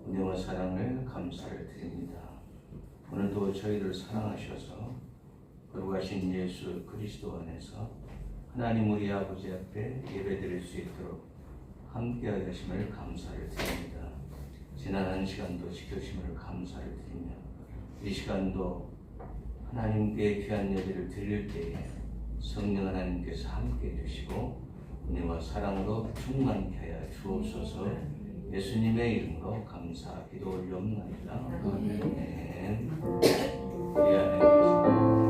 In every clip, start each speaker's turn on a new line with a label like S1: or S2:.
S1: 은혜와 사랑을 감사를 드립니다. 오늘도 저희를 사랑하셔서 거룩하신 예수 그리스도 안에서 하나님 우리 아버지 앞에 예배드릴 수 있도록 함께하여 하심을 감사를 드립니다. 지난 한 시간도 지켜주심을 감사를 드리며 이 시간도 하나님께 귀한 예배를 드릴 때에 성령 하나님께서 함께 해주시고 은혜와 사랑으로 충만케 하여 주옵소서. 예수님의 이름으로 감사 기도 올려옵나이다. 아멘. 우리 안에 계신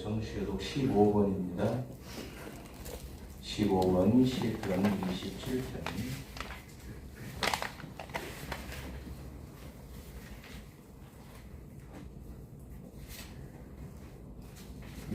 S1: 성시교독 15번입니다. 15번 시편 27편.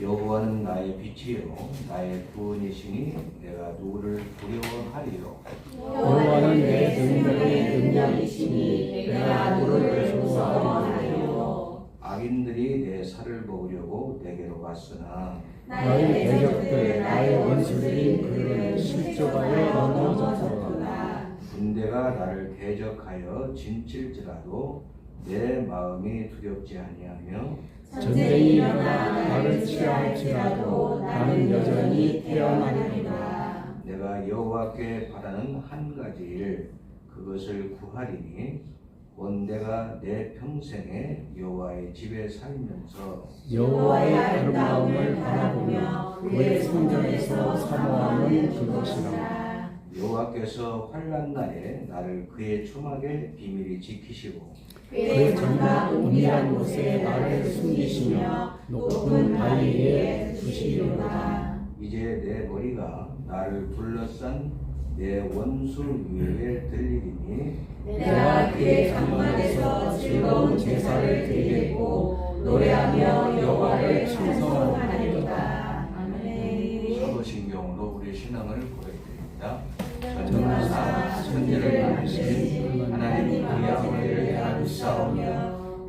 S1: 여호와는 나의 빛이요 나의 구원이시니 내가 누구를 두려워하리요.
S2: 여호와는 내 능력의 능력이시니 내가 누구를 무서워하리요.
S1: 악인들이 내 살을 먹으려고 내게로 왔으나
S2: 나의 대적들 나의 원수들이 그를 실족하여 넘어졌도다.
S1: 군대가 나를 대적하여 진칠지라도 내 마음이 두렵지 아니하며
S2: 전쟁이 일어나 나를 취할지라도 나는 여전히 태어나리로다.
S1: 내가 여호와께 바라는 한 가지 일 그것을 구하리니 곧 내가 내 평생에 여호와의 집에 살면서
S2: 여호와의 아름다움을 바라보며 그의 성전에서 사모하는 그것이라.
S1: 여호와께서 환난 날에 나를 그의 초막에 비밀히 지키시고
S2: 그의 장막 은밀한 곳에 나를 숨기시며 높은 바위 위에 두시리로다.
S1: 이제 내 머리가 나를 둘러싼 내 원수 위에 들리리니
S2: 내가 그의 장막에서 즐거운 제사를 드리겠고 노래하며 여호와를 찬송하리로다. 아멘.
S1: 사도신경으로 우리 신앙을 고백드립니다. 전능하사 천지를 만드신 하나님 우리 아버지를 알사오며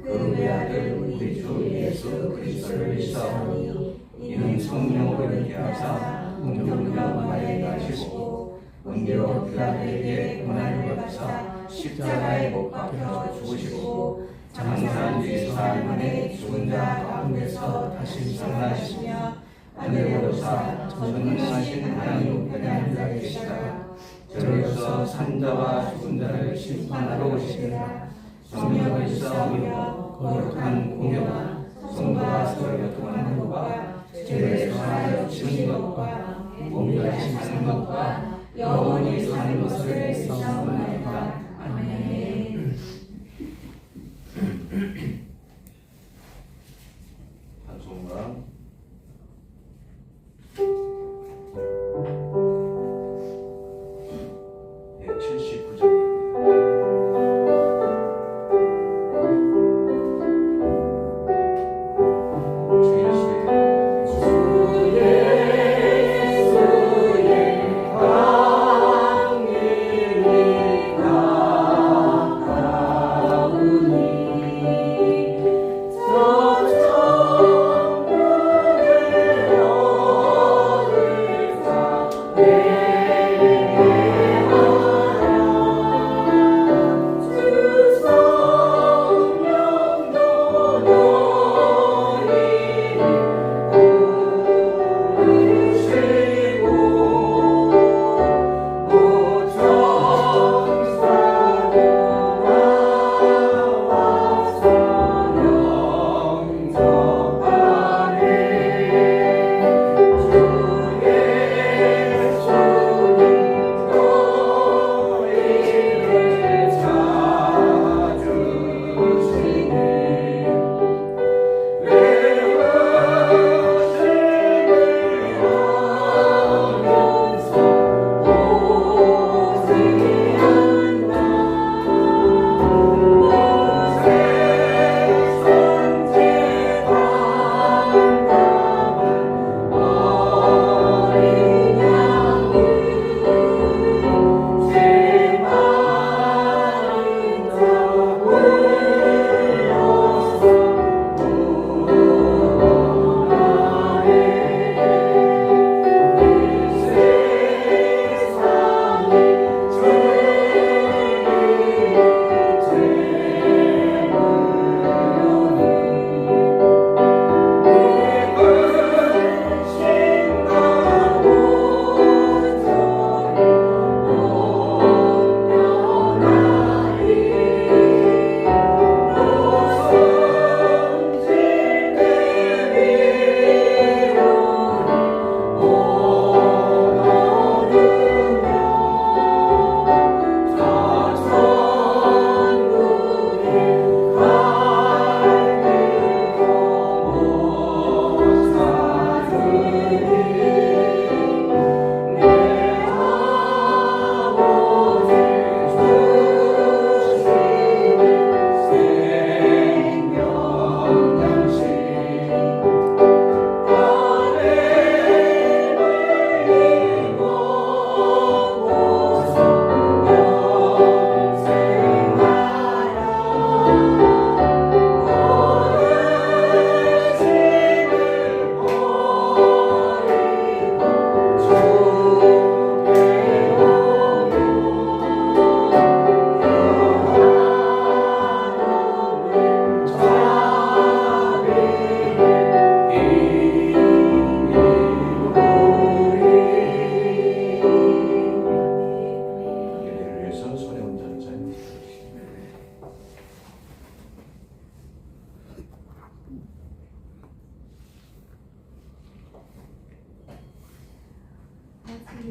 S1: 그 외아들 우리 주 예수 그리스도를 믿사오니 이는 성령으로 인하사 공중과 마에 가시고 은혜로 필라도에게 고난을 받으사 십자가에 못 박혀 죽으시고 장사한 지 사흘 만에 죽은 자 가운데서 다시 살아나시며 하늘로사 전능하신 하나님 우편에 앉아 계시다가 저리로서 산자와 죽은 자를 심판하러 오시리라. 성령을 쌓으며 거룩한 공회와 성도가 서로 교통하는 것과 죄를 사하여 지는 것과 몸이 사는 것과 영원히 사는 것을 싸움하리라. 아멘. 찬송가 179장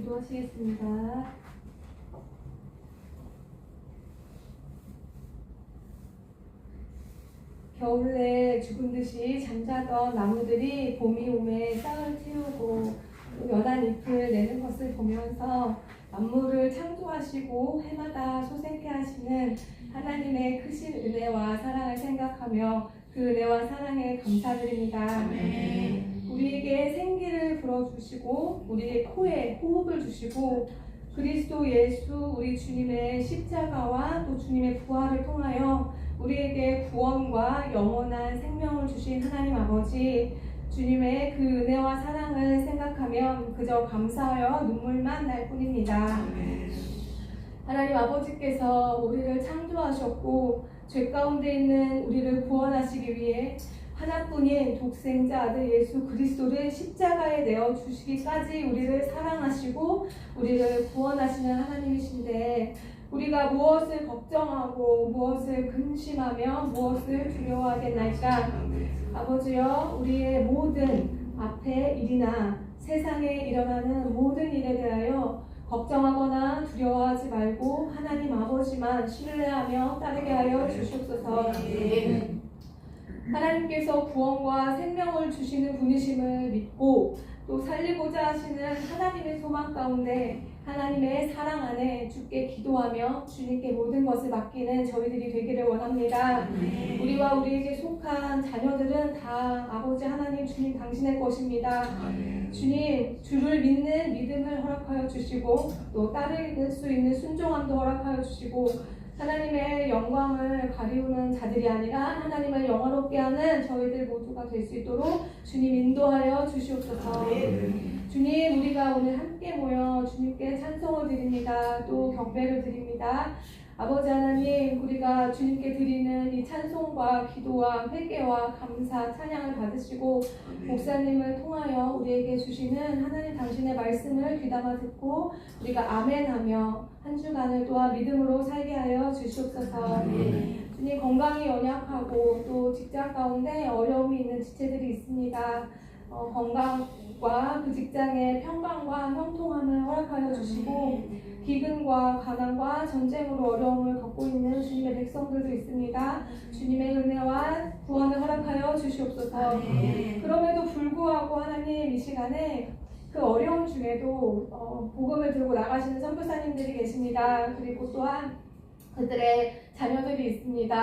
S3: 기도하시겠습니다. 겨울에 죽은 듯이 잠자던 나무들이 봄이 오매 싹을 틔우고 또 연한 잎을 내는 것을 보면서 만물을 창조하시고 해마다 솟게 하시는 하나님의 크신 은혜와 사랑을 생각하며 그 은혜와 사랑에 감사드립니다. 우리에게 생기를 불어주시고 우리의 코에 호흡을 주시고 그리스도 예수 우리 주님의 십자가와 또 주님의 부활을 통하여 우리에게 구원과 영원한 생명을 주신 하나님 아버지, 주님의 그 은혜와 사랑을 생각하면 그저 감사하여 눈물만 날 뿐입니다. 하나님 아버지께서 우리를 창조하셨고 죄 가운데 있는 우리를 구원하시기 위해 하나뿐인 독생자 아들 예수 그리스도를 십자가에 내어 주시기까지 우리를 사랑하시고 우리를 구원하시는 하나님이신데, 우리가 무엇을 걱정하고 무엇을 근심하며 무엇을 두려워하겠나이까? 아버지여, 우리의 모든 앞의 일이나 세상에 일어나는 모든 일에 대하여 걱정하거나 두려워하지 말고 하나님 아버지만 신뢰하며 따르게 하여 주시옵소서. 하나님께서 구원과 생명을 주시는 분이심을 믿고 또 살리고자 하시는 하나님의 소망 가운데 하나님의 사랑 안에 주께 기도하며 주님께 모든 것을 맡기는 저희들이 되기를 원합니다. 우리와 우리에게 속한 자녀들은 다 아버지 하나님 주님 당신의 것입니다. 주님, 주를 믿는 믿음을 허락하여 주시고 또 따를 수 있는 순종함도 허락하여 주시고 하나님의 영광을 가리우는 자들이 아니라 하나님을 영화롭게 하는 저희들 모두가 될 수 있도록 주님 인도하여 주시옵소서. 주님, 우리가 오늘 함께 모여 주님께 찬송을 드립니다. 또 경배를 드립니다. 아버지 하나님, 우리가 주님께 드리는 이 찬송과 기도와 회개와 감사, 찬양을 받으시고 목사님을 통하여 우리에게 주시는 하나님 당신의 말씀을 귀담아 듣고 우리가 아멘하며 한 주간을 또한 믿음으로 살게 하여 주시옵소서. 주님, 건강이 연약하고 또 직장 가운데 어려움이 있는 지체들이 있습니다. 건강과 그 직장의 평강과 형통함을 허락하여 주시고 기근과 가난과 전쟁으로 어려움을 겪고 있는 주님의 백성들도 있습니다. 주님의 은혜와 구원을 허락하여 주시옵소서. 그럼에도 불구하고 하나님, 이 시간에 그 어려움 중에도 복음을 들고 나가시는 선교사님들이 계십니다. 그리고 또한 그들의 자녀들이 있습니다.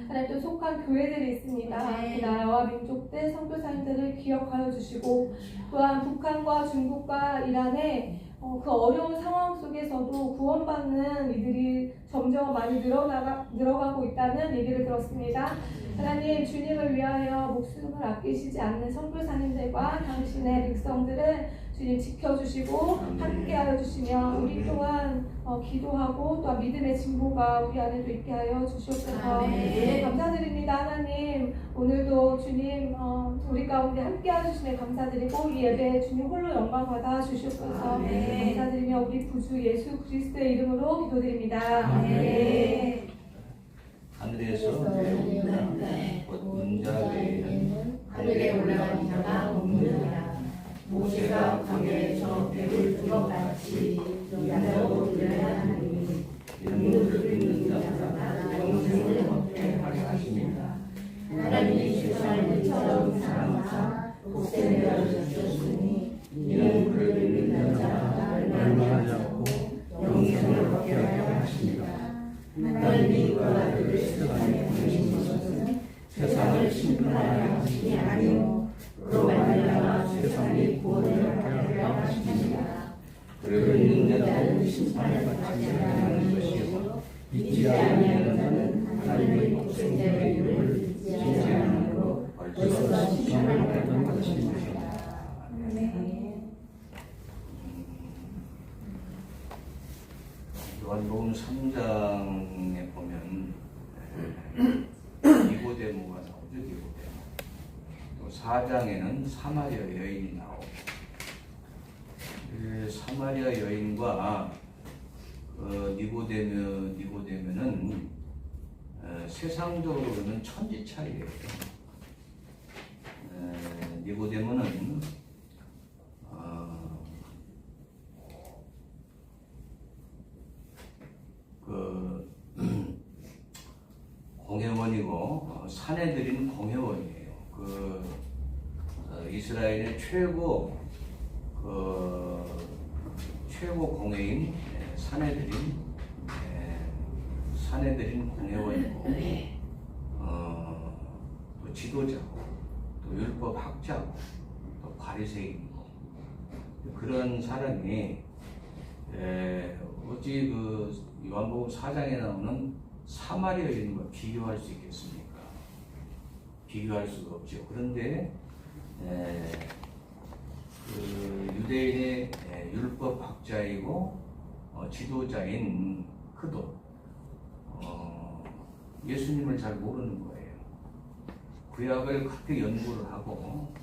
S3: 하나님, 또 속한 교회들이 있습니다. 그 나라와 민족들 선교사님들을 기억하여 주시고 또한 북한과 중국과 이란의 그 어려운 상황 속에서도 구원받는 이들이 점점 많이 늘어가고 있다는 얘기를 들었습니다. 하나님, 주님을 위하여 목숨을 아끼시지 않는 선교사님들과 당신의 백성들을 주님 지켜주시고 함께하여 주시며 우리 또한 기도하고 또 믿음의 진보가 우리 안에도 있게 하여 주시옵소서. 감사드립니다. 하나님, 오늘도 주님 우리 가운데 함께하여 주시네 감사드리고 이 예배에 주님 홀로 영광 받아 주시옵소서. 감사드리며 우리 구주 예수 그리스도의 이름으로 기도드립니다.
S1: 하늘에서 내려오는 은자 외에는 하늘에 올라간 자가 없느니라. 모세가 광야에서 배를 든 것 같이 너희도 들어야 하니 이는 그를 믿는 자마다 영생을 얻게 하려 하십니다. 하나님이 세상을 이처럼 사랑하사 독생자를 주셨으니 이는 그를 믿는 자마다 멸망하지 않고 영생을 얻게 하려 하십니다. 하나님이 그 아들을 세상에 보내신 것은 세상을 심판하려 하심이 아니요 그로 말미암아 세상이 구원을 얻게 하려 하십니다. 그를 믿는 자는 심판을 받지 않는 것이요 믿지 아니하는 자는 하나님의 독생자의 이름을 믿지 아니하므로 벌써 심판을 받는 것입니다. 요한복음 3장에 보면 니고데모가 나오죠. 니고데모. 또 4장에는 사마리아 여인이 나오고, 사마리아 여인과 니고데모는 세상적으로는 천지 차이예요. 니고데모는 사내들인 공회원이에요. 이스라엘의 최고 공회인 사내들인 공회원이고 또 지도자고 또 율법학자고 또 바리새인이고 그런 사람이 어찌 요한복음 4장에 나오는 사마리아 여인과 비교할 수 있겠습니까? 비교할 수가 없죠. 그런데 유대인의 율법학자이고 지도자인 그도 예수님을 잘 모르는 거예요. 구약을 그렇게 연구를 하고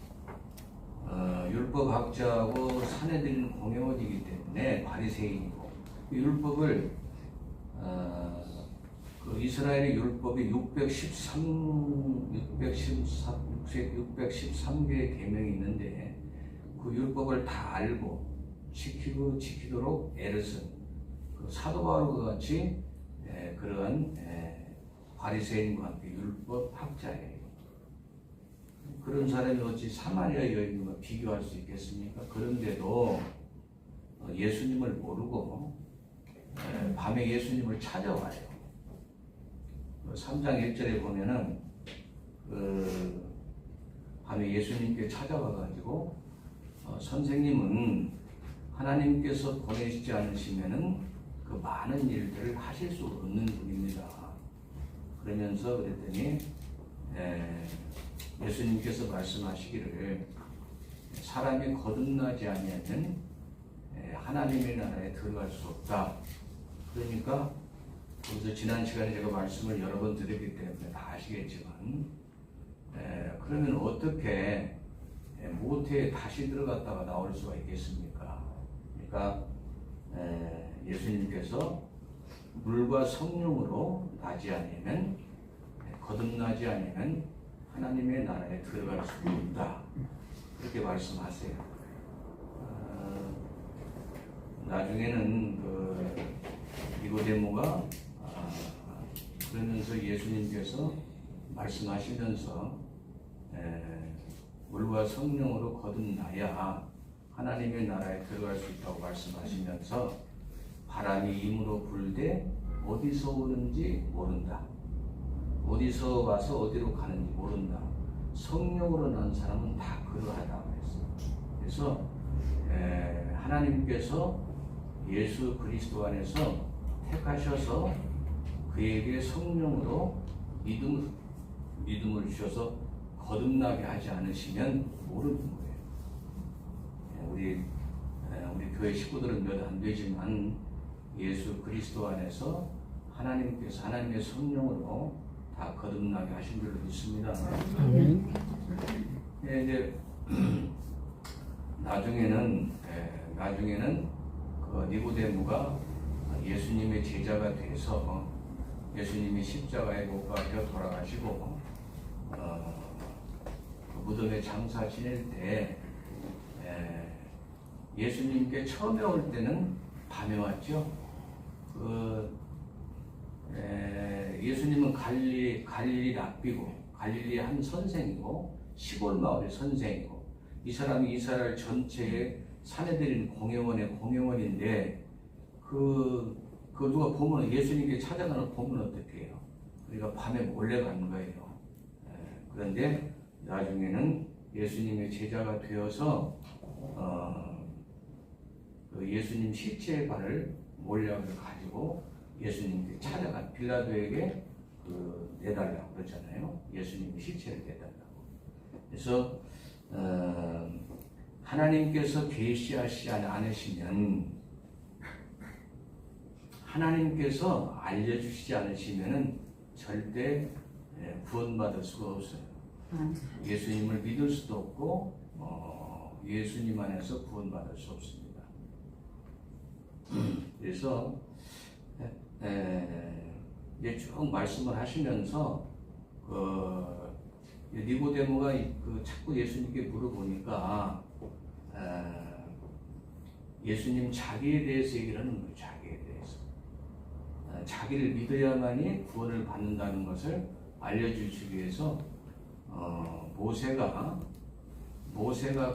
S1: 율법학자하고 사내들인 공회원이기 때문에 바리새인이고 율법을 이스라엘의 율법이 613개의 계명이 있는데 그 율법을 다 알고 지키도록 애를 쓴 사도 바울과 같이 그러한 바리새인과 함께 율법학자예요. 그런 사람이 어찌 사마리아 여인과 비교할 수 있겠습니까? 그런데도 예수님을 모르고 밤에 예수님을 찾아와요. 3장 1절에 보면은 밤에 예수님께 찾아와가지고 선생님은 하나님께서 보내시지 않으시면은 그 많은 일들을 하실 수 없는 분입니다. 그러면서 그랬더니 예수님께서 말씀하시기를 사람이 거듭나지 아니하면 하나님의 나라에 들어갈 수 없다. 그러니까 그래서 지난 시간에 제가 말씀을 여러 번 드렸기 때문에 다 아시겠지만 그러면 어떻게 모태에 다시 들어갔다가 나올 수가 있겠습니까? 그러니까 예수님께서 물과 성령으로 나지 아니면 거듭나지 아니면 하나님의 나라에 들어갈 수 없다. 그렇게 말씀하세요. 나중에는 니고데모가 그러면서 예수님께서 말씀하시면서 물과 성령으로 거듭나야 하나님의 나라에 들어갈 수 있다고 말씀하시면서 바람이 임으로 불되 어디서 오는지 모른다. 어디서 와서 어디로 가는지 모른다. 성령으로 난 사람은 다 그러하다고 했어요. 그래서 하나님께서 예수 그리스도 안에서 택하셔서 그에게 성령으로 믿음을 주셔서 거듭나게 하지 않으시면 모르는 거예요. 우리 교회 식구들은 몇 안 되지만 예수 그리스도 안에서 하나님께서 하나님의 성령으로 다 거듭나게 하신 줄로 믿습니다. 이제 나중에는 그 니고데모가 예수님의 제자가 돼서 예수님이 십자가에 못 박혀 돌아가시고 그 무덤에 장사 지낼 때 예수님께 처음에 올 때는 밤에 왔죠. 예수님은 갈릴리 랍비고 갈릴리 한 선생이고 시골 마을의 선생이고 이 사람이 이스라엘 전체의 사내들인 공회원인데 그 누가 보면 예수님께 찾아가는 보면 어떻게 해요? 그러니까 밤에 몰래 가는 거예요. 그런데 나중에는 예수님의 제자가 되어서 그 예수님 시체의 발을 몰약을 가지고 예수님께 찾아간 빌라도에게 내달라고 그러잖아요. 예수님의 시체를 내달라고. 그래서 하나님께서 계시하시지 않으시면 하나님께서 알려주시지 않으시면은 절대 구원받을 수가 없어요. 예수님을 믿을 수도 없고 예수님 안에서 구원받을 수 없습니다. 그래서 이제 쭉 말씀을 하시면서 니고데모가 자꾸 예수님께 물어보니까 예수님 자기에 대해서 얘기를 하는 거예요. 자기에 대해서 자기를 믿어야만이 구원을 받는다는 것을 알려주시기 위해서 모세가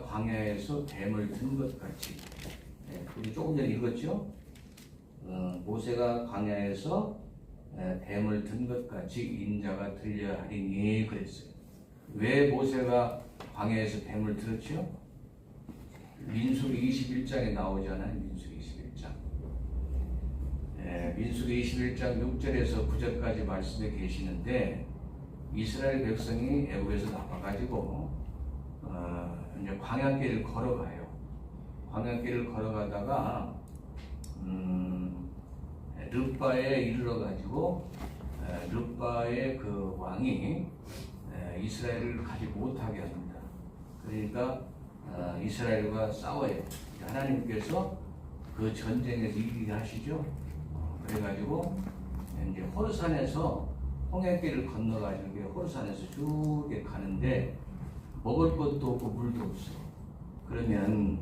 S1: 광야에서 뱀을 든 것 같이, 우리 조금 전에 읽었죠? 모세가 광야에서 뱀을 든 것 같이 인자가 들려야 하리니 그랬어요. 왜 모세가 광야에서 뱀을 들었죠? 민수기 21장에 나오잖아요. 민수기 21장. 민수기 21장 6절에서 9절까지 말씀에 계시는데, 이스라엘 백성이 애굽에서 나와가지고 이제 광야길을 걸어가요. 광야길을 걸어가다가 르바에 이르러가지고 르바의 그 왕이 이스라엘을 가지 못하게 합니다. 그러니까 이스라엘과 싸워요. 하나님께서 그 전쟁에서 이기게 하시죠. 그래가지고 이제 호르산에서 홍해길을 건너가지고 호르산에서 쭉 가는데 먹을 것도 없고 물도 없어. 그러면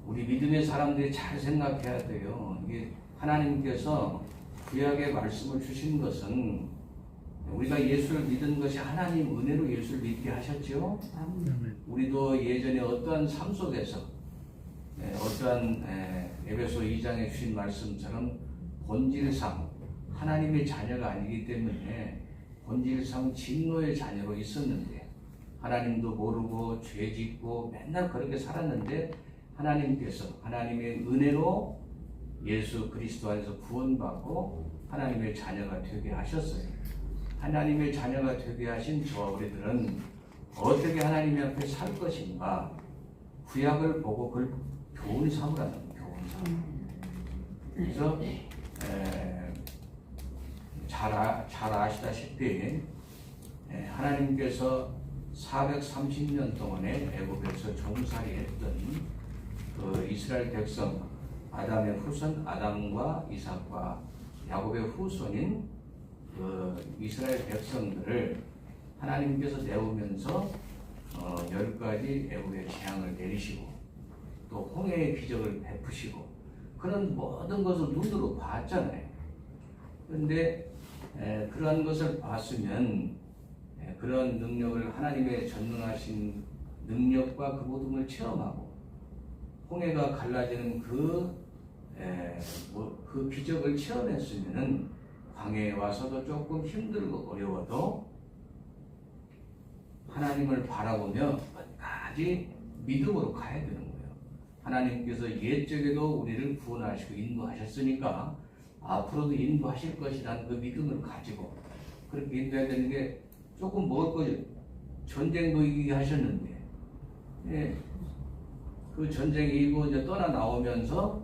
S1: 우리 믿음의 사람들이 잘 생각해야 돼요. 이게 하나님께서 구약의 말씀을 주신 것은 우리가 예수를 믿은 것이 하나님 은혜로 예수를 믿게 하셨죠. 우리도 예전에 어떠한 삶 속에서 어떠한 에베소 2장에 주신 말씀처럼 본질상 하나님의 자녀가 아니기 때문에 본질상 진노의 자녀로 있었는데, 하나님도 모르고 죄 짓고 맨날 그렇게 살았는데, 하나님께서 하나님의 은혜로 예수 그리스도 안에서 구원받고 하나님의 자녀가 되게 하셨어요. 하나님의 자녀가 되게 하신 저와 우리들은 어떻게 하나님 앞에 살 것인가, 구약을 보고 그걸 교훈 삼으라는 거예요. 교훈 삼. 그래서 잘 아시다시피 하나님께서 430년 동안에 애굽에서 종살이했던 그 이스라엘 백성, 아담의 후손 아담과 이삭과 야곱의 후손인 그 이스라엘 백성들을 하나님께서 내오면서 10가지 애굽의 재앙을 내리시고 또 홍해의 기적을 베푸시고 그런 모든 것을 눈으로 봤잖아요. 그런데 그러한 것을 봤으면 그런 능력을, 하나님의 전능하신 능력과 그 모든 걸 체험하고 홍해가 갈라지는 그 기적을 체험했으면 광야에 와서도 조금 힘들고 어려워도 하나님을 바라보며 끝까지 믿음으로 가야 되는 거예요. 하나님께서 옛적에도 우리를 구원하시고 인도하셨으니까 앞으로도 인도하실 것이라는 그 믿음을 가지고 그렇게 인도해야 되는 게, 조금 먹을 거죠. 전쟁도 이기게 하셨는데, 그 전쟁 이기고 이제 떠나 나오면서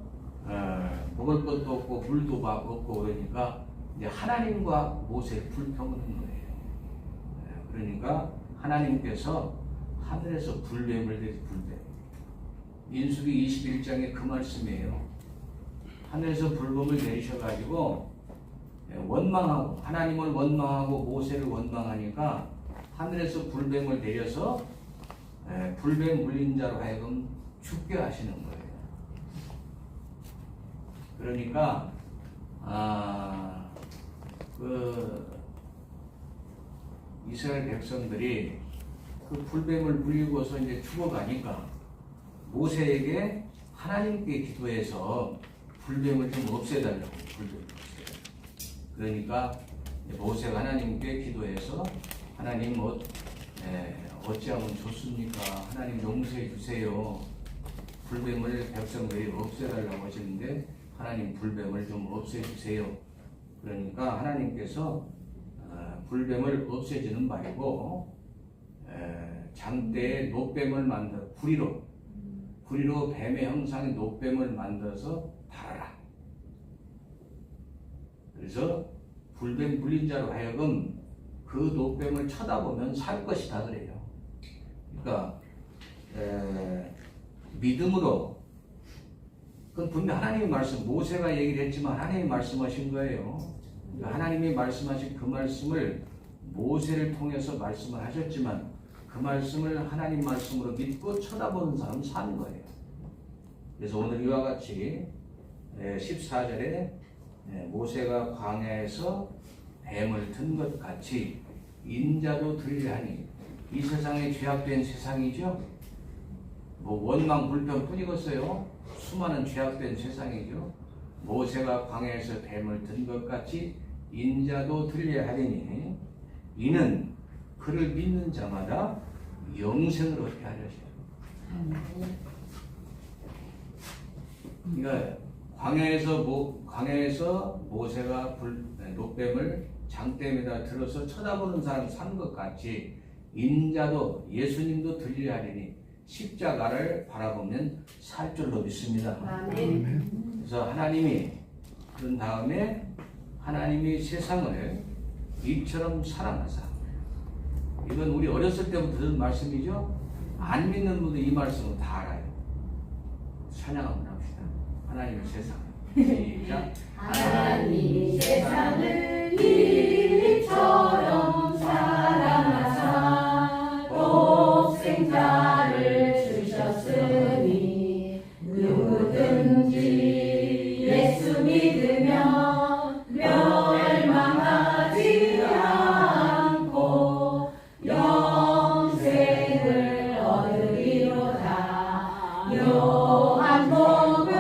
S1: 먹을 것도 없고 물도 없고 그러니까 이제 하나님과 모세 불평하는 거예요. 그러니까 하나님께서 하늘에서 불뱀을 내리, 불뱀. 민수기 21장에 그 말씀이에요. 하늘에서 불뱀을 내리셔가지고 원망하고, 하나님을 원망하고 모세를 원망하니까 하늘에서 불뱀을 내려서 불뱀 물린 자로 하여금 죽게 하시는 거예요. 그러니까 그 이스라엘 백성들이 그 불뱀을 물리고서 이제 죽어가니까 모세에게 하나님께 기도해서 불뱀을 좀 없애달라고, 불뱀을 없애달라고. 그러니까 모세가 하나님께 기도해서 하나님 어찌하면 좋습니까? 하나님 용서해 주세요. 불뱀을 백성들이 없애달라고 하시는데 하나님 불뱀을 좀 없애주세요. 그러니까 하나님께서 불뱀을 없애지는 말고 장대에 노뱀을 만들어 구리로 뱀의 형상의 노뱀을 만들어서 달아라. 그래서 불뱀 물린 자로 하여금 그 노뱀을 쳐다보면 살 것이다 그래요. 그러니까 믿음으로, 그건 분명 하나님의 말씀, 모세가 얘기를 했지만 하나님이 말씀하신 거예요. 그러니까 하나님이 말씀하신 그 말씀을 모세를 통해서 말씀을 하셨지만 그 말씀을 하나님 말씀으로 믿고 쳐다보는 사람은 사는 거예요. 그래서 오늘 이와 같이 14절에 모세가 광야에서 뱀을 든 것 같이 인자도 들리하니 이 세상에 죄악된 세상이죠. 뭐 원망 불평 뿐이겠어요. 수많은 죄악된 세상이죠. 모세가 광야에서 뱀을 든 것 같이 인자도 들리하리니 이는 그를 믿는 자마다 영생을 얻게 하려고. 그러니까 광야에서 모세가 노뱀을 장대에다 들어서 쳐다보는 사람 사는 것 같이 인자도 예수님도 들리하리니 십자가를 바라보면 살 줄로 믿습니다. 그래서 하나님이 그런 다음에 하나님이 세상을 이처럼 사랑하사, 이건 우리 어렸을 때부터 들은 말씀이죠. 안 믿는 분도 이 말씀을 다 알아요. 찬양 한번 합시다. 하나님의 세상. 시작.
S2: 하나님이 세상을 이처럼 사랑하사 독생자를 주셨으니 누구든지 예수 믿으면 멸망하지 않고 영생을 얻으리로다. 요한복음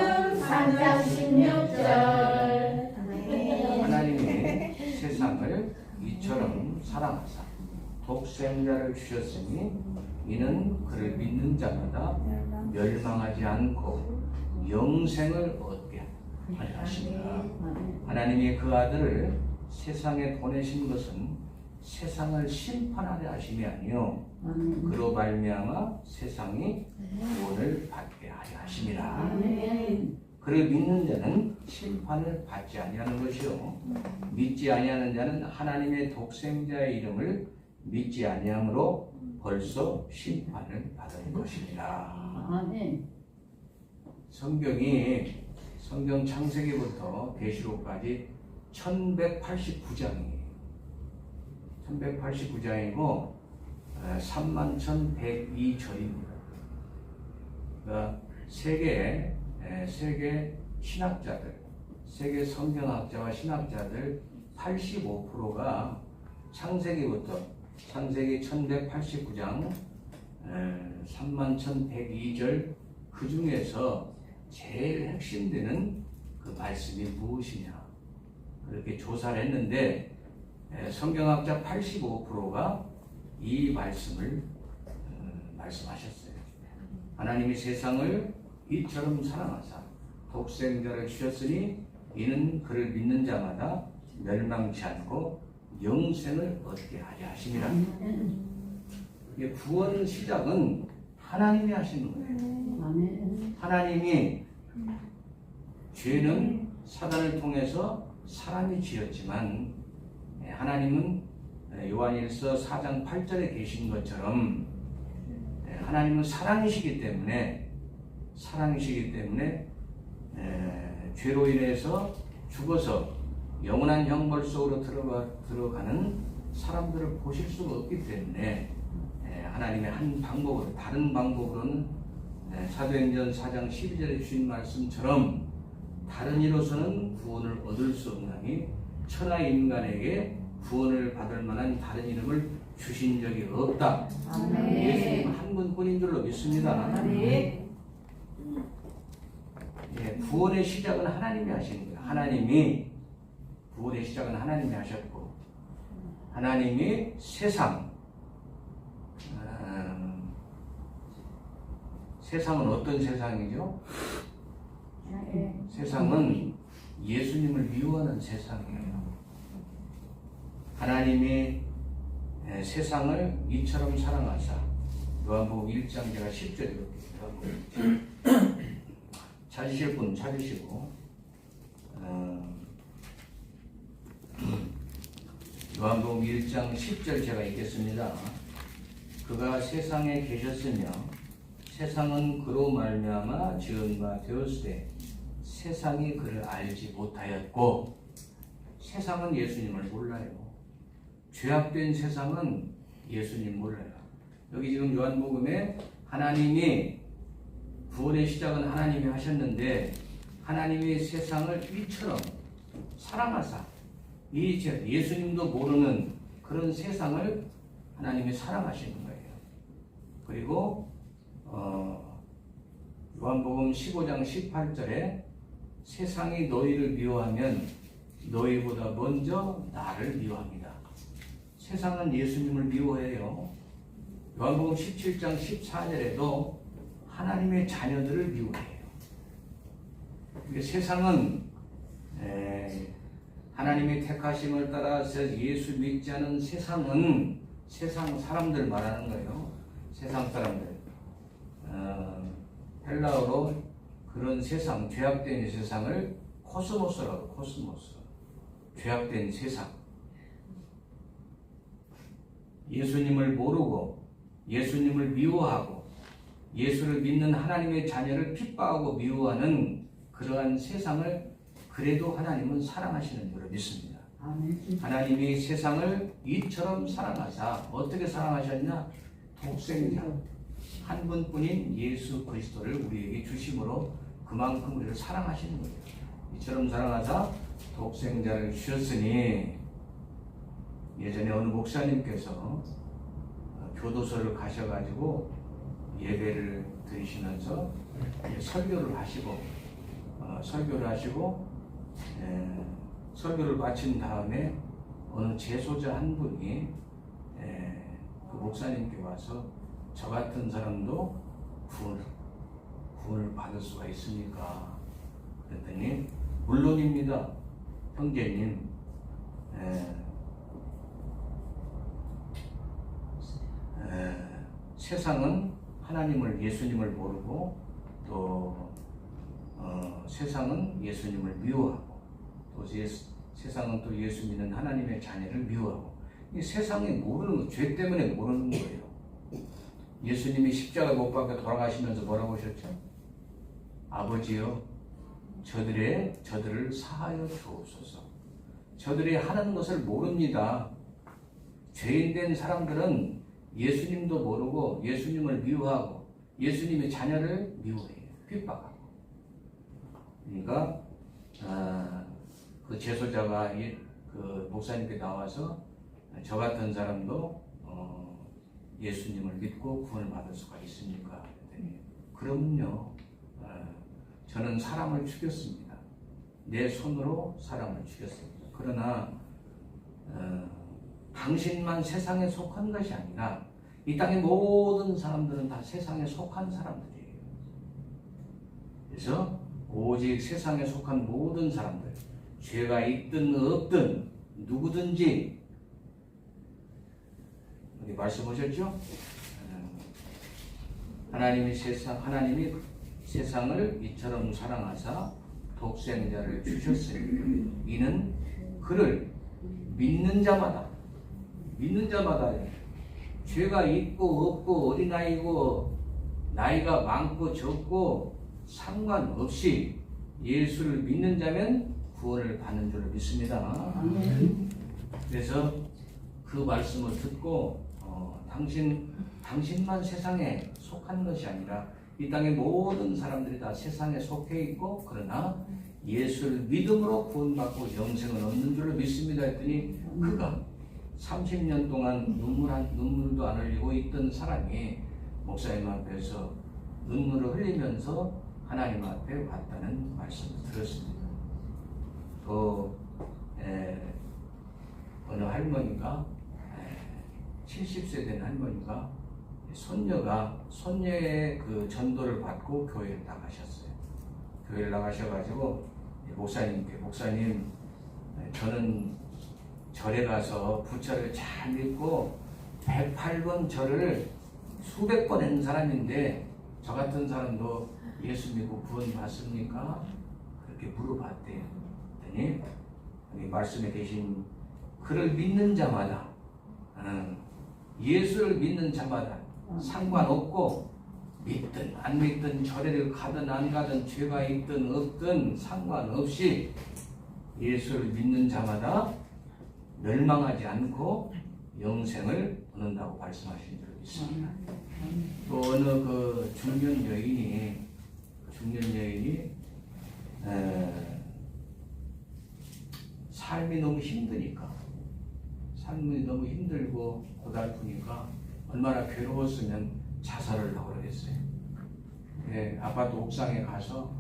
S2: 3장 16절.
S1: 하나님이 세상을 이처럼 사랑하사 독생자를 주셨으니 이는 그를 믿는 자마다 멸망하지 않고 영생을 얻게 하려 하십니다. 하나님이 그 아들을 세상에 보내신 것은 세상을 심판하려 하심이 아니요 그로 말미암아 세상이 구원을 받게 하려 하심이라. 그를 믿는 자는 심판을 받지 아니하는 것이요 믿지 아니하는 자는 하나님의 독생자의 이름을 믿지 아니함으로 벌써 심판을 받은 것입니다. 성경 창세기부터 계시록까지 1189장이에요. 1189장이고 31,102절입니다. 그러니까 세계 신학자들, 세계 성경학자와 신학자들 85%가 창세기 1189장 31,102절 그 중에서 제일 핵심되는 그 말씀이 무엇이냐 그렇게 조사를 했는데 성경학자 85%가 이 말씀을 말씀하셨어요. 하나님이 세상을 이처럼 사랑하사 독생자를 주셨으니 이는 그를 믿는 자마다 멸망치 않고 영생을 얻게 하려 하심이라. 구원 시작은 하나님이 하시는 거예요. 하나님이 죄는 사단을 통해서 사람이 지었지만 하나님은 요한일서 4장 8절에 계신 것처럼 하나님은 사랑이시기 때문에 죄로 인해서 죽어서 영원한 형벌 속으로 들어가는 사람들을 보실 수가 없기 때문에 하나님의 한 방법으로, 다른 방법으로는 사도행전 4장 12절에 주신 말씀처럼 다른 이로서는 구원을 얻을 수 없나니 천하 인간에게 구원을 받을 만한 다른 이름을 주신 적이 없다. 예수님은 한 분뿐인 줄로 믿습니다. 구원의 시작은 하나님이 하시는 거예요. 구원의 시작은 하나님이 하셨고 하나님이 세상은 어떤 세상이죠? 세상은 예수님을 미워하는 세상이에요. 하나님이 세상을 이처럼 사랑하사 요한복음 1장 제가 10절 찾으실 분 찾으시고 요한복음 1장 10절 제가 읽겠습니다. 그가 세상에 계셨으며 세상은 그로 말미암아 지은 바 되었으되 세상이 그를 알지 못하였고. 세상은 예수님을 몰라요. 죄악된 세상은 예수님 몰라요. 여기 지금 요한복음에 하나님이 구원의 시작은 하나님이 하셨는데 하나님이 세상을 이처럼 사랑하사 예수님도 모르는 그런 세상을 하나님이 사랑하시는 거예요. 그리고 요한복음 15장 18절에 세상이 너희를 미워하면 너희보다 먼저 나를 미워합니다. 세상은 예수님을 미워해요. 요한복음 17장 14절에도 하나님의 자녀들을 미워해요. 세상은 하나님의 택하심을 따라서 예수 믿지 않은 세상은 세상 사람들 말하는 거예요. 세상 사람들. 헬라어로 그런 세상, 죄악된 세상을 코스모스라고, 코스모스. 죄악된 세상. 예수님을 모르고 예수님을 미워하고 예수를 믿는 하나님의 자녀를 핍박하고 미워하는 그러한 세상을 그래도 하나님은 사랑하시는 줄로 믿습니다. 하나님이 세상을 이처럼 사랑하사 어떻게 사랑하셨냐? 독생자 한 분뿐인 예수 그리스도를 우리에게 주심으로 그만큼 우리를 사랑하시는 거예요. 이처럼 사랑하사 독생자를 주셨으니 예전에 어느 목사님께서 교도소를 가셔가지고 예배를 드리시면서 설교를 하시고 설교를 마친 다음에 어느 재소자 한 분이 그 목사님께 와서 저 같은 사람도 구원을 받을 수가 있습니까? 그랬더니 물론입니다, 형제님. 세상은 하나님을 예수님을 모르고 또 세상은 예수님을 미워하고 또 세상은 또 예수 믿는 하나님의 자녀를 미워하고 이 세상이 모르는 거, 죄 때문에 모르는 거예요. 예수님이 십자가 못 박혀 돌아가시면서 뭐라고 하셨죠? 아버지여 저들을 사하여 주옵소서. 저들이 하는 것을 모릅니다. 죄인된 사람들은 예수님도 모르고 예수님을 미워하고 예수님의 자녀를 미워해요. 핍박하고. 그러니까 그 재소자가 그 목사님께 나와서 저 같은 사람도 예수님을 믿고 구원을 받을 수가 있습니까? 그랬더니 그럼요. 저는 사람을 죽였습니다. 내 손으로 사람을 죽였습니다. 그러나 당신만 세상에 속한 것이 아니라 이 땅의 모든 사람들은 다 세상에 속한 사람들이에요. 그래서 오직 세상에 속한 모든 사람들, 죄가 있든 없든 누구든지 여기 말씀하셨죠? 하나님이 세상을 이처럼 사랑하사 독생자를 주셨으니 이는 그를 믿는 자마다 죄가 있고 없고 어린아이고 나이가 많고 적고 상관없이 예수를 믿는 자면 구원을 받는 줄로 믿습니다. 그래서 그 말씀을 듣고 당신만 세상에 속한 것이 아니라 이 땅의 모든 사람들이 다 세상에 속해 있고 그러나 예수를 믿음으로 구원받고 영생을 얻는 줄로 믿습니다 했더니 그가 30년 동안 눈물도 안 흘리고 있던 사람이 목사님 앞에서 눈물을 흘리면서 하나님 앞에 왔다는 말씀을 들었습니다. 또 어느 할머니가 70세 된 할머니가 손녀의 그 전도를 받고 교회를 나가셨어요. 교회를 나가셔가지고 목사님 저는 절에 가서 부처를 잘 믿고 108번 절을 수백 번 한 사람인데 저 같은 사람도 예수 믿고 구원 받습니까? 그렇게 물어봤대요. 그랬더니 여기 말씀에 계신 그를 믿는 자마다 예수를 믿는 자마다 상관없고 믿든 안 믿든 절에를 가든 안 가든 죄가 있든 없든 상관없이 예수를 믿는 자마다 멸망하지 않고 영생을 얻는다고 말씀하신 줄 있습니다. 또 어느 그 중년 여인이 삶이 너무 힘드니까 힘들고 고달프니까 얼마나 괴로웠으면 자살을 하고 그러겠어요. 예, 아파트 옥상에 가서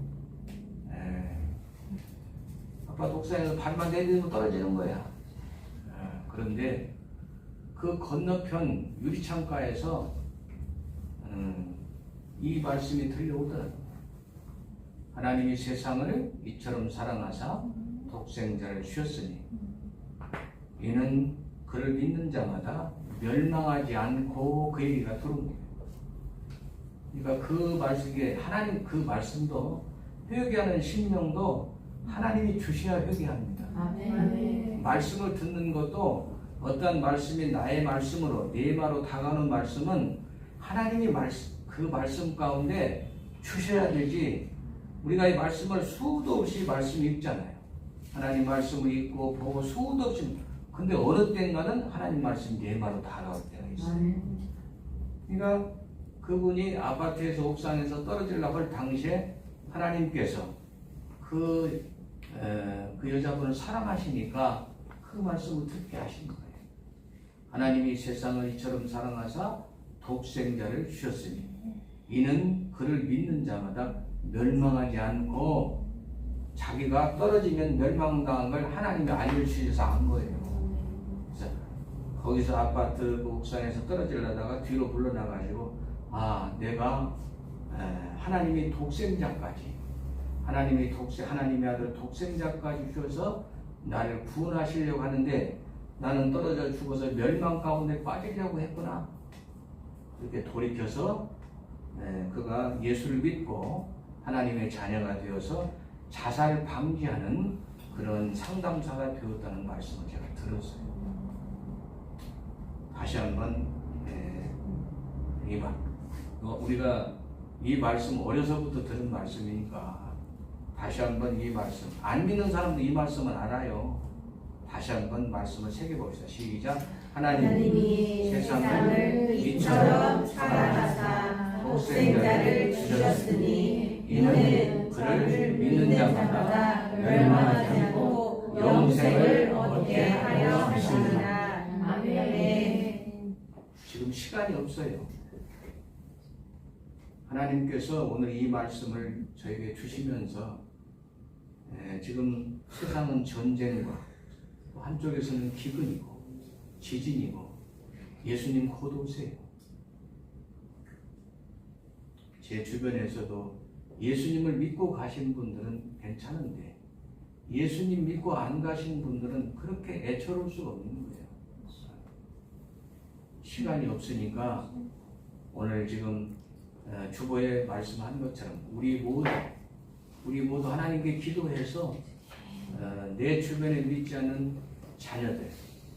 S1: 아파트 옥상에서 발만 내딛으면 떨어지는 거야. 그런데 그 건너편 유리창가에서 이 말씀이 들려오더라고요. 하나님이 세상을 이처럼 사랑하사 독생자를 주셨으니 이는 그를 믿는 자마다 멸망하지 않고 그 얘기가 들어옵니다. 그러니까 그 말씀에 하나님 그 말씀도 회개하는 심령도 하나님이 주셔야 회개합니다.
S2: 아멘.
S1: 말씀을 듣는 것도 어떤 말씀이 나의 말씀으로 내 말로 다가오는 말씀은 하나님이 그 말씀 가운데 주셔야 되지. 우리가 이 말씀을 수도 없이 말씀 읽잖아요. 하나님 말씀을 읽고 보고 수도 없이. 근데 어느 때인가는 하나님 말씀이 내 말로 다가올 때가 있어요. 그러니까 그분이 아파트에서 옥상에서 떨어지려고 할 당시에 하나님께서 그 여자분을 사랑하시니까 그 말씀을 듣게 하신 거예요. 하나님이 세상을 이처럼 사랑하사 독생자를 주셨으니 이는 그를 믿는 자마다 멸망하지 않고 자기가 떨어지면 멸망당한 걸 하나님이 알려주셔서 안 거예요. 그래서 거기서 아파트 그 옥상에서 떨어지려다가 뒤로 물러나가지고 내가 하나님이 독생자까지 하나님의 아들 독생자까지 주셔서 나를 구원하시려고 하는데 나는 떨어져 죽어서 멸망 가운데 빠지려고 했구나. 이렇게 돌이켜서 그가 예수를 믿고 하나님의 자녀가 되어서 자살 방지하는 그런 상담사가 되었다는 말씀을 제가 들었어요. 다시 한번 우리가 이 말씀 어려서부터 들은 말씀이니까 다시 한번 이 말씀, 안 믿는 사람도 이 말씀을 알아요. 다시 한번 말씀을 새겨봅시다. 시작.
S2: 하나님이 세상을 이처럼 사랑하사 독생자를 주셨으니 이는 그를 믿는 자마다 멸망하지 않고 영생을 얻게 하려 하십니다. 아멘.
S1: 지금 시간이 없어요. 하나님께서 오늘 이 말씀을 저에게 주시면서 지금 세상은 전쟁과 한쪽에서는 기근이고 지진이고 예수님 곧 오세요. 제 주변에서도 예수님을 믿고 가신 분들은 괜찮은데 예수님 믿고 안 가신 분들은 그렇게 애처로울 수가 없는 거예요. 시간이 없으니까 오늘 지금 주보에 말씀한 것처럼 우리 모두 하나님께 기도해서 내 주변에 믿지 않는 자녀들,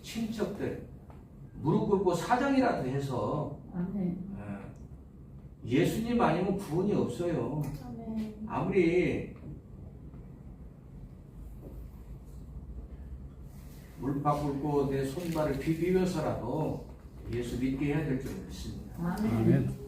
S1: 친척들 무릎 꿇고 사정이라도 해서 예수님 아니면 구원이 없어요. 아무리 물밥 꿇고 내 손발을 비비면서라도 예수 믿게 해야 될 줄 믿습니다.
S2: 아멘.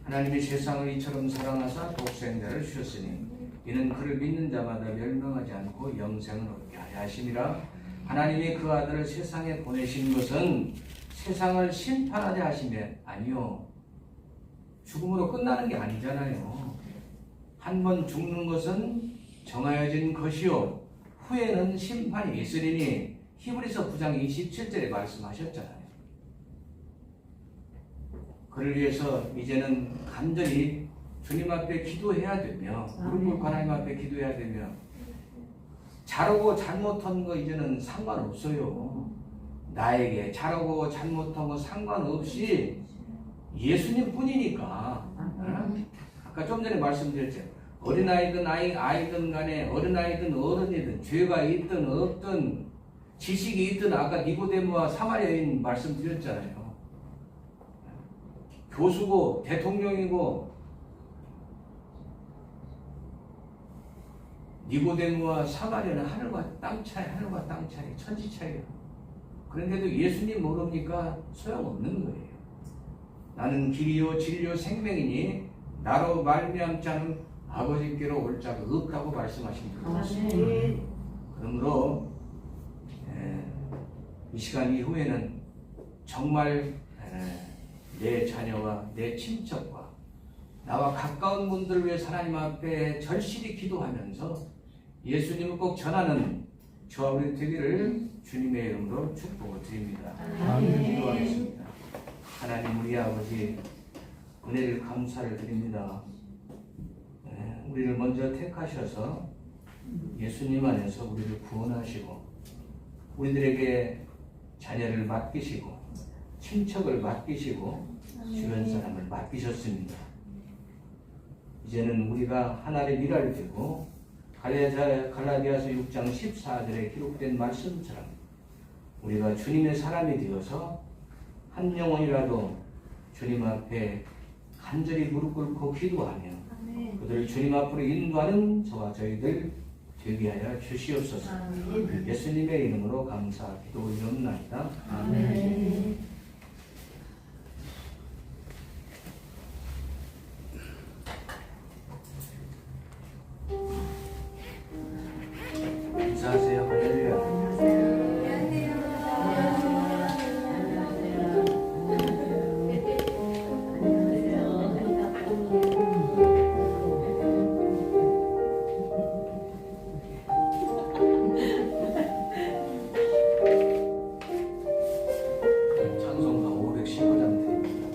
S1: 하나님이 세상을 이처럼 사랑하사 독생자를 주셨으니 이는 그를 믿는 자마다 멸망하지 않고 영생을 얻게 하려 하심이라. 하나님이 그 아들을 세상에 보내신 것은 세상을 심판하려 하심에 아니요 죽음으로 끝나는 게 아니잖아요. 한 번 죽는 것은 정하여진 것이요 후에는 심판이 있으리니 히브리서 9장 27절에 말씀하셨잖아요. 그를 위해서 이제는 간절히 주님 앞에 기도해야 되며 무릎 꿇고 하나님 앞에 기도해야 되며 잘하고 잘못한 거 이제는 상관없어요. 나에게 잘하고 잘못한 거 상관없이 예수님 뿐이니까. 아까 좀 전에 말씀드렸죠. 어린아이든 아이든 간에 어린아이든 어른이든 죄가 있든 없든 지식이 있든 아까 니고데모와 사마리아 여인 말씀드렸잖아요. 교수고 대통령이고 니고데모와 사마리아는 하늘과 땅 차이, 천지 차이예요. 그런데도 예수님 모릅니까? 소용없는 거예요. 나는 길이요 진리요 생명이니 나로 말미암지 않은 아버지께로 올 자가 없다고 말씀하신 거예요. 그러므로 이 시간 이후에는 정말 내 자녀와 내 친척과 나와 가까운 분들을 위해 하나님 앞에 절실히 기도하면서 예수님을 꼭 전하는 저와 우리 되기를 주님의 이름으로 축복을 드립니다. 기도하겠습니다. 하나님 우리 아버지 은혜를 감사를 드립니다. 우리를 먼저 택하셔서 예수님 안에서 우리를 구원하시고 우리들에게 자녀를 맡기시고 친척을 맡기시고 주변 사람을 맡기셨습니다. 이제는 우리가 하나님의 일할 되고 갈라디아서 6장 14절에 기록된 말씀처럼 우리가 주님의 사람이 되어서 한 영혼이라도 주님 앞에 간절히 무릎 꿇고 기도하며 그들을 주님 앞으로 인도하는 저와 저희들 되게 하여 주시옵소서. 예수님의 이름으로 감사 기도 올려옵나이다. 아멘. 인사하세요. 할렐루야. 찬송가 519장 드립니다.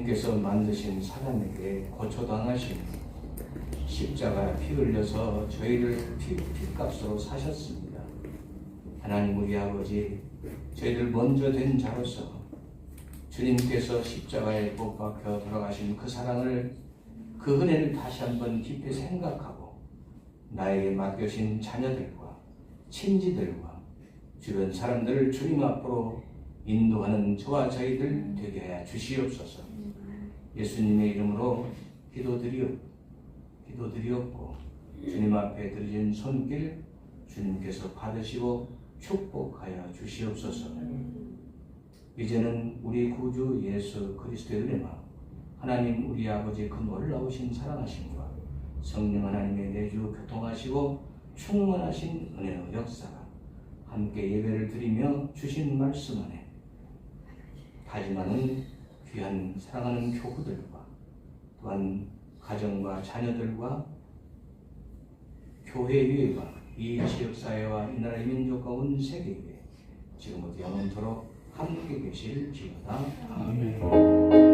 S1: 주님께서 만드신 사람에게 고초당하신 십자가 피 흘려서 저희를 피값으로 사셨습니다. 하나님 우리 아버지, 저희들 먼저 된 자로서 주님께서 십자가에 못 박혀 돌아가신 그 사랑을, 그 은혜를 다시 한번 깊이 생각하고 나에게 맡겨진 자녀들과 친지들과 주변 사람들을 주님 앞으로 인도하는 저와 저희들 되게 하여 주시옵소서. 예수님의 이름으로 기도드리옵고 주님 앞에 드리신 손길 주님께서 받으시고 축복하여 주시옵소서. 이제는 우리 구주 예수 그리스도의 은혜와 하나님 우리 아버지 그 놀라우신 사랑하심과 성령 하나님의 내주 교통하시고 충만하신 은혜의 역사가 함께 예배를 드리며 주신 말씀 안에 다짐하는 귀한 사랑하는 교우들과 또한 가정과 자녀들과 교회 위에와 이 지역사회와 이 나라의 민족과 온 세계 위에 지금부터 영원토록 함께 계실지어다. 아멘.